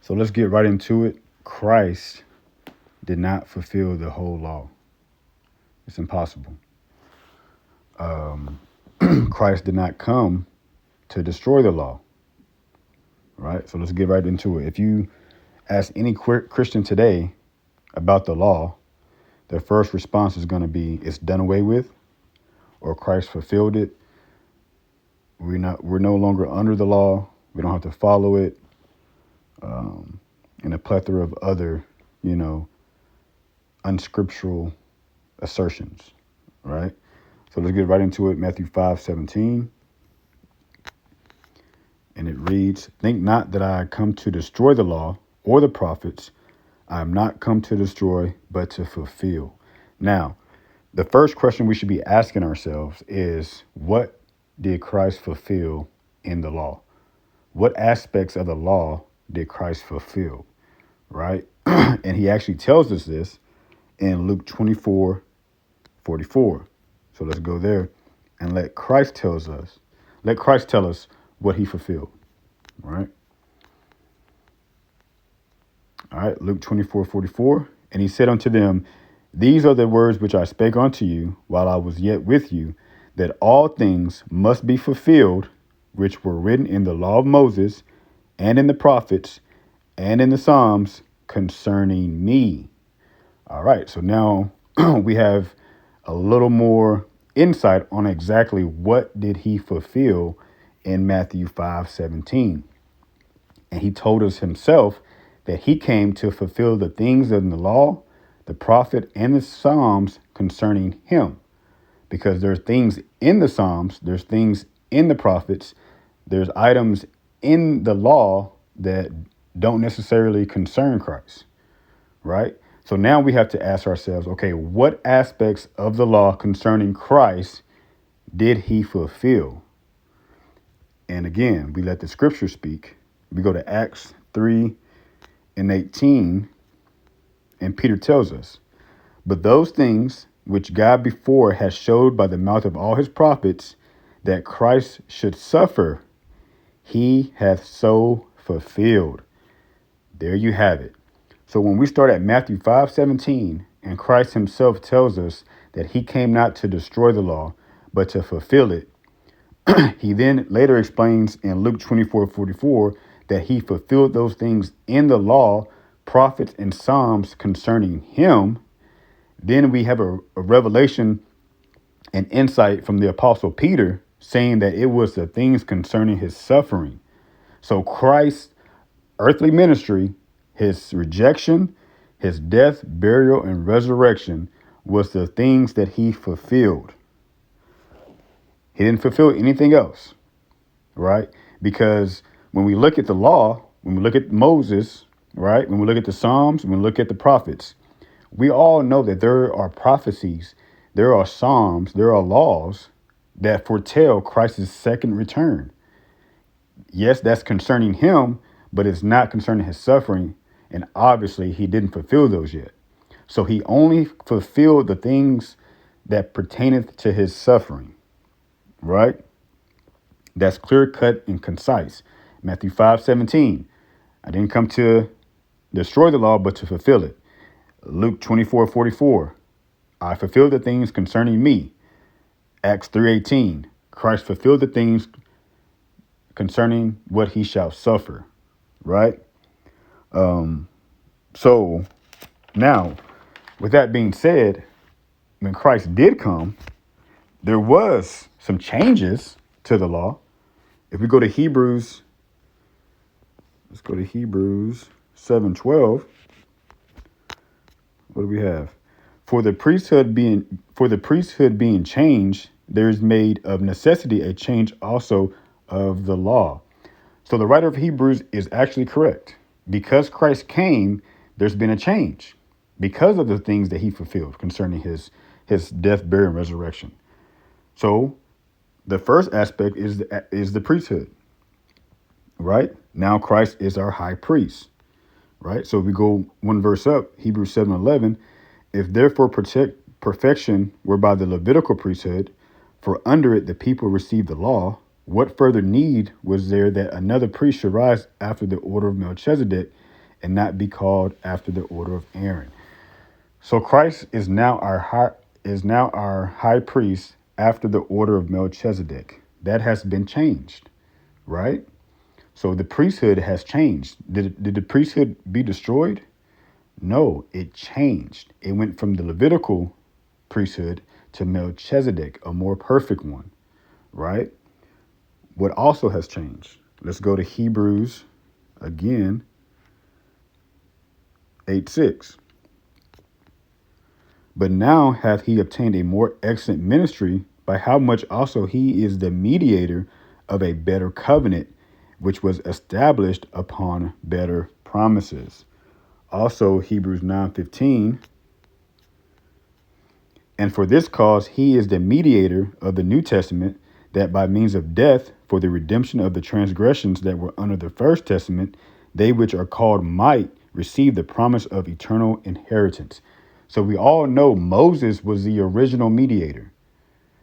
So let's get right into it. Christ did not fulfill the whole law. It's impossible. Christ did not come to destroy the law, right? So let's get right into it. If you ask any Christian today about the law, their first response is going to be, it's done away with, or Christ fulfilled it. We're no longer under the law. We don't have to follow it. And a plethora of other, unscriptural assertions, right? So let's get right into it. Matthew 5:17. And it reads, "Think not that I come to destroy the law or the prophets. I am not come to destroy, but to fulfill." Now, the first question we should be asking ourselves is, what did Christ fulfill in the law? What aspects of the law did Christ fulfill, right? And he actually tells us this in Luke 24:44. So let's go there and let Christ tell us what he fulfilled, right? All right, Luke 24:44. "And he said unto them, These are the words which I spake unto you while I was yet with you, that all things must be fulfilled, which were written in the law of Moses, and in the prophets, and in the Psalms concerning me." All right, so now we have a little more insight on exactly what did he fulfill in Matthew 5:17. And he told us himself that he came to fulfill the things in the law, the prophet, and the Psalms concerning him. Because there's things in the Psalms, there's things in the prophets, there's items in the law that don't necessarily concern Christ, right? So now we have to ask ourselves, okay, what aspects of the law concerning Christ did he fulfill? And again, we let the scripture speak. We go to Acts 3:18, and Peter tells us, "But those things which God before has showed by the mouth of all his prophets, that Christ should suffer, he hath so fulfilled." There you have it. So when we start at Matthew 5:17, and Christ himself tells us that he came not to destroy the law, but to fulfill it, he then later explains in Luke 24:44 that he fulfilled those things in the law, prophets, and Psalms concerning him. Then we have a revelation and insight from the Apostle Peter saying that it was the things concerning his suffering. So Christ's earthly ministry, his rejection, his death, burial, and resurrection was the things that he fulfilled. He didn't fulfill anything else, right? Because when we look at the law, when we look at Moses, right? When we look at the Psalms, when we look at the prophets, we all know that there are prophecies, there are Psalms, there are laws that foretell Christ's second return. Yes, that's concerning him, but it's not concerning his suffering. And obviously he didn't fulfill those yet. So he only fulfilled the things that pertaineth to his suffering, right? That's clear cut and concise. Matthew 5:17. "I didn't come to destroy the law, but to fulfill it." Luke 24:44. "I fulfilled the things concerning me." Acts 3:18. Christ fulfilled the things concerning what he shall suffer, right? So now, with that being said, when Christ did come, there was some changes to the law. If we go to Hebrews, let's go to Hebrews 7:12. What do we have? For the priesthood being changed, there is made of necessity a change also of the law. So the writer of Hebrews is actually correct. Because Christ came, there's been a change because of the things that he fulfilled concerning his death, burial, and resurrection. So the first aspect is the priesthood, right? Now Christ is our high priest, right? So if we go one verse up, Hebrews 7:11, "If therefore perfection were by the Levitical priesthood, for under it the people received the law, what further need was there that another priest should rise after the order of Melchizedek, and not be called after the order of Aaron. So Christ is now our high priest after the order of Melchizedek. That has been changed, right? So the priesthood has changed. Did the priesthood be destroyed? No, it changed. It went from the Levitical priesthood to Melchizedek, a more perfect one, right? What also has changed? Let's go to Hebrews again, 8:6. But now hath he obtained a more excellent ministry, by how much also he is the mediator of a better covenant, which was established upon better promises. Also Hebrews 9:15. And for this cause he is the mediator of the New Testament, that by means of death, for the redemption of the transgressions that were under the first testament, they which are called might receive the promise of eternal inheritance. So we all know Moses was the original mediator.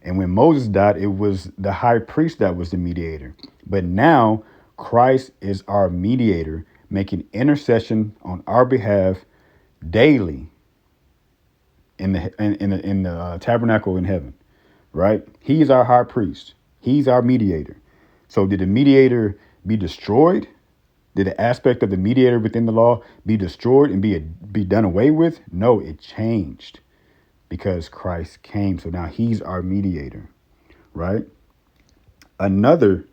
And when Moses died, it was the high priest that was the mediator. But now Christ is our mediator, making intercession on our behalf daily in the tabernacle in heaven, right? He is our high priest. He's our mediator. So did the mediator be destroyed? Did the aspect of the mediator within the law be destroyed and be done away with? No, it changed because Christ came. So now he's our mediator, right? Another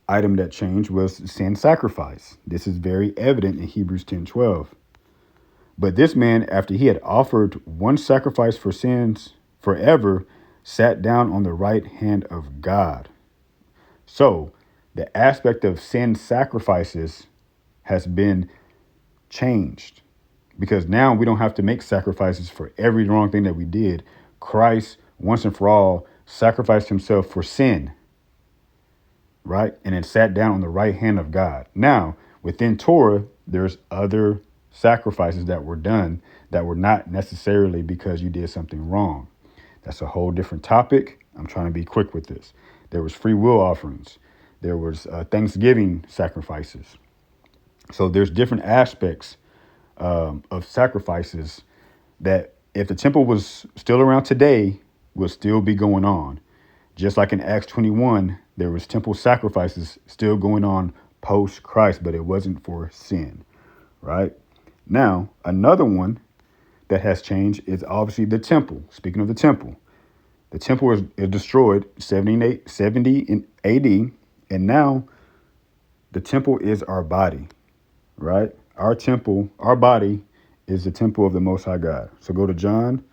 item that changed was sin sacrifice. This is very evident in Hebrews 10:12. But this man, after he had offered one sacrifice for sins forever, sat down on the right hand of God. So the aspect of sin sacrifices has been changed because now we don't have to make sacrifices for every wrong thing that we did. Christ, once and for all, sacrificed himself for sin, right? And then sat down on the right hand of God. Now, within Torah, there's other sacrifices that were done that were not necessarily because you did something wrong. That's a whole different topic. I'm trying to be quick with this. There was free will offerings. There was Thanksgiving sacrifices. So there's different aspects of sacrifices that if the temple was still around today, will still be going on. Just like in Acts 21, there was temple sacrifices still going on post Christ, but it wasn't for sin, right? Now, another one that has changed is obviously the temple. Speaking of the temple is destroyed 70 in AD, and now the temple is our body, right? Our temple, our body is the temple of the Most High God. So go to John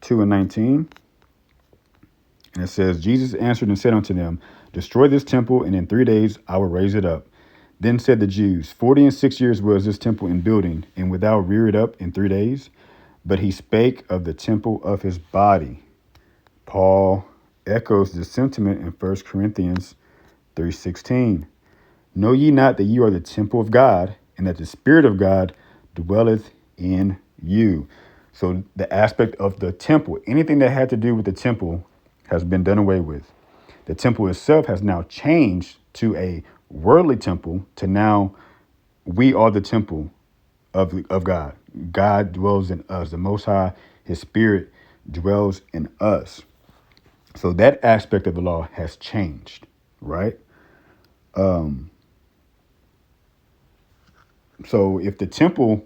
2:19. And it says, Jesus answered and said unto them, destroy this temple, and in 3 days I will raise it up. Then said the Jews, 46 years was this temple in building, and wilt thou rear it up in 3 days? But he spake of the temple of his body. Paul echoes this sentiment in 1 Corinthians 3:16. Know ye not that you are the temple of God, and that the Spirit of God dwelleth in you? So the aspect of the temple, anything that had to do with the temple has been done away with. The temple itself has now changed to a worldly temple, to now we are the temple of God. God dwells in us. The Most High, his Spirit dwells in us. So that aspect of the law has changed, right? So if the temple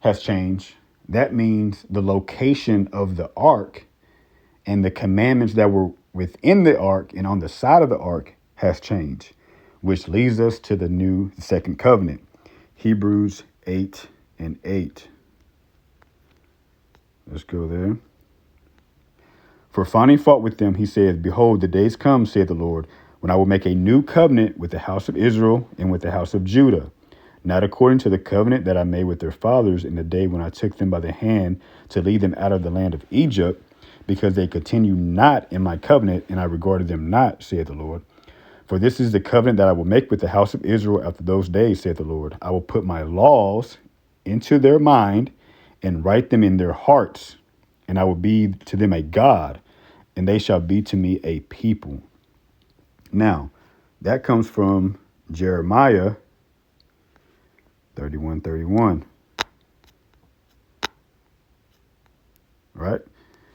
has changed, that means the location of the ark and the commandments that were within the ark and on the side of the ark has changed, which leads us to the second covenant, Hebrews 8:8. Let's go there. For finding fault with them, he said, behold, the days come, saith the Lord, when I will make a new covenant with the house of Israel and with the house of Judah, not according to the covenant that I made with their fathers in the day when I took them by the hand to lead them out of the land of Egypt, because they continue not in my covenant, and I regarded them not, saith the Lord. For this is the covenant that I will make with the house of Israel after those days, saith the Lord. I will put my laws into their mind and write them in their hearts, and I will be to them a God, and they shall be to me a people. Now, that comes from Jeremiah 31:31. Right?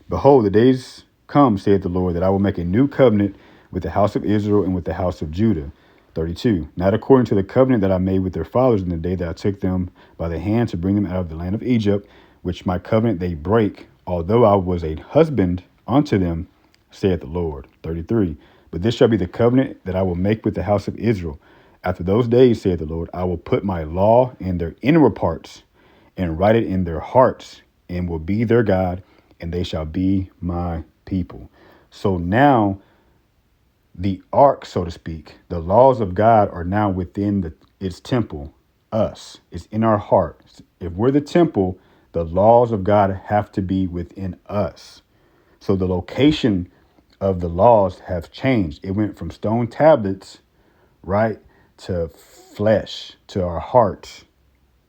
Behold, the days come, saith the Lord, that I will make a new covenant with the house of Israel and with the house of Judah. 32. Not according to the covenant that I made with their fathers in the day that I took them by the hand to bring them out of the land of Egypt, which my covenant they break, although I was a husband unto them, saith the Lord. 33. But this shall be the covenant that I will make with the house of Israel. After those days, saith the Lord, I will put my law in their inward parts and write it in their hearts, and will be their God, and they shall be my people. So now the ark, so to speak, the laws of God are now within its temple, us. It's in our hearts. If we're the temple, the laws of God have to be within us. So the location of the laws have changed. It went from stone tablets, right, to flesh, to our hearts,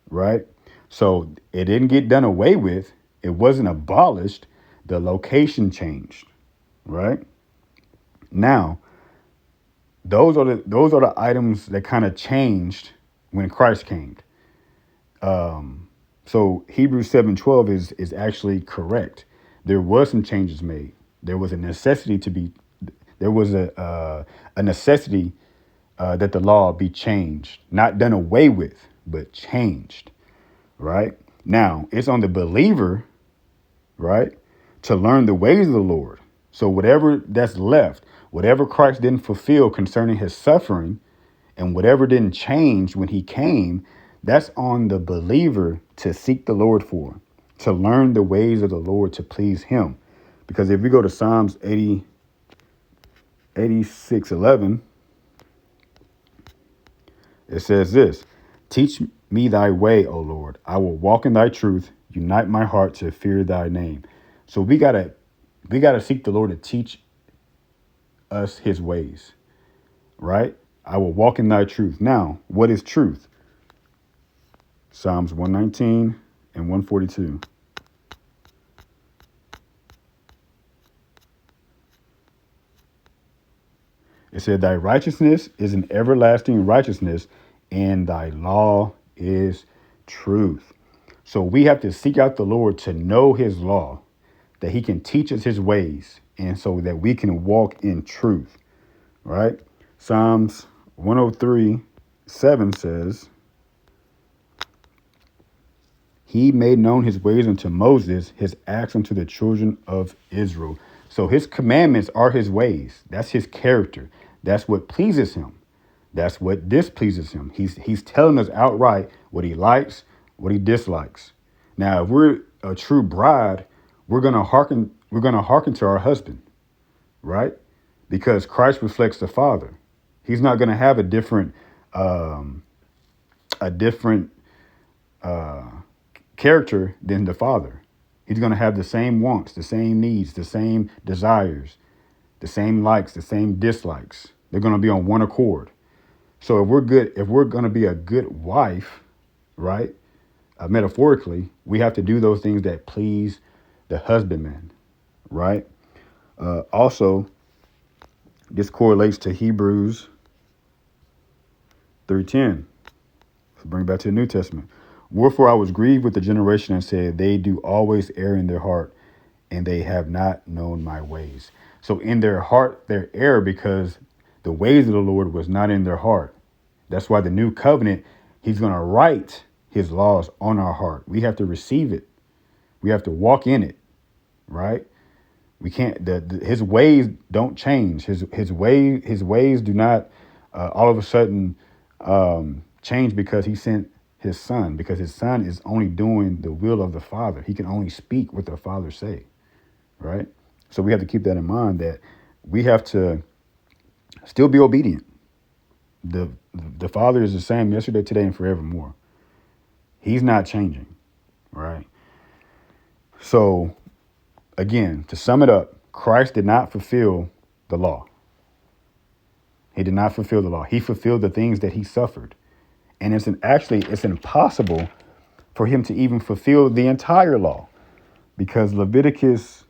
right? So it didn't get done away with. It wasn't abolished. The location changed, right? Now, those are the items that kind of changed when Christ came. So Hebrews 7:12 is actually correct. There was some changes made. There was a necessity that the law be changed, not done away with, but changed. Right? Now, it's on the believer, right, to learn the ways of the Lord. So whatever that's left, whatever Christ didn't fulfill concerning his suffering, and whatever didn't change when he came, that's on the believer to seek the Lord for, to learn the ways of the Lord to please him. Because if we go to Psalms 86:11, it says this: teach me thy way, O Lord. I will walk in thy truth. Unite my heart to fear thy name. So we gotta seek the Lord to teach us his ways, right? I will walk in thy truth. Now, what is truth? Psalms 119 and 142. It said, thy righteousness is an everlasting righteousness, and thy law is truth. So we have to seek out the Lord to know his law, that he can teach us his ways, and so that we can walk in truth, right? Psalms 103:7 says, he made known his ways unto Moses, his acts unto the children of Israel. So his commandments are his ways. That's his character. That's what pleases him. That's what displeases him. He's telling us outright what he likes, what he dislikes. Now, if we're a true bride, we're gonna hearken to our husband, right? Because Christ reflects the Father. He's not gonna have a different character than the Father. He's gonna have the same wants, the same needs, the same desires, the same likes, the same dislikes. They're gonna be on one accord. So if we're gonna be a good wife, right? Metaphorically, we have to do those things that please the husbandman, right? Also, this correlates to Hebrews 3:10. Let's bring it back to the New Testament. Wherefore I was grieved with the generation and said, they do always err in their heart, and they have not known my ways. So in their heart, they err because the ways of the Lord was not in their heart. That's why the new covenant, he's going to write his laws on our heart. We have to receive it. We have to walk in it, right? We can't. His ways don't change. His ways do not all of a sudden change because he sent his son. Because his son is only doing the will of the Father. He can only speak what the Father say, right? So we have to keep that in mind, that we have to still be obedient. The Father is the same yesterday, today, and forevermore. He's not changing, right? So, again, to sum it up, Christ did not fulfill the law. He did not fulfill the law. He fulfilled the things that he suffered. And it's impossible for him to even fulfill the entire law, because Leviticus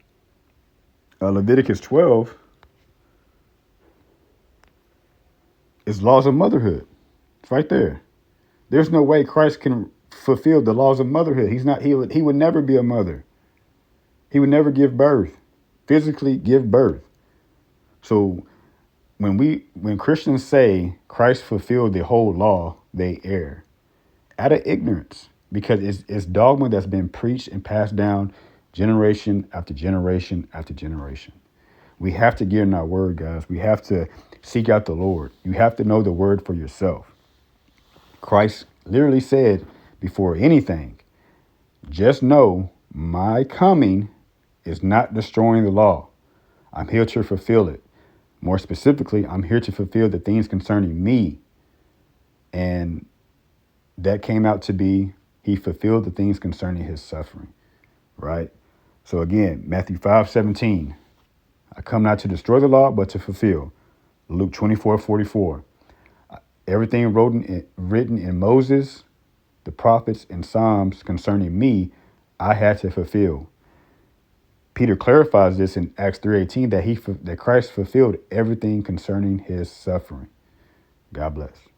12 is laws of motherhood. It's right there. There's no way Christ can fulfill the laws of motherhood. He's not. He would never be a mother. He would never give birth, physically give birth. So when Christians say Christ fulfilled the whole law, they err out of ignorance, because it's dogma that's been preached and passed down generation after generation after generation. We have to get in our word, guys. We have to seek out the Lord. You have to know the word for yourself. Christ literally said before anything, just know my coming is not destroying the law. I'm here to fulfill it. More specifically, I'm here to fulfill the things concerning me. And that came out to be, he fulfilled the things concerning his suffering, right? So again, Matthew 5:17, I come not to destroy the law, but to fulfill. Luke 24:44, everything written in Moses, the prophets, and Psalms concerning me, I had to fulfill. Peter clarifies this in Acts 3:18 that Christ fulfilled everything concerning his suffering. God bless.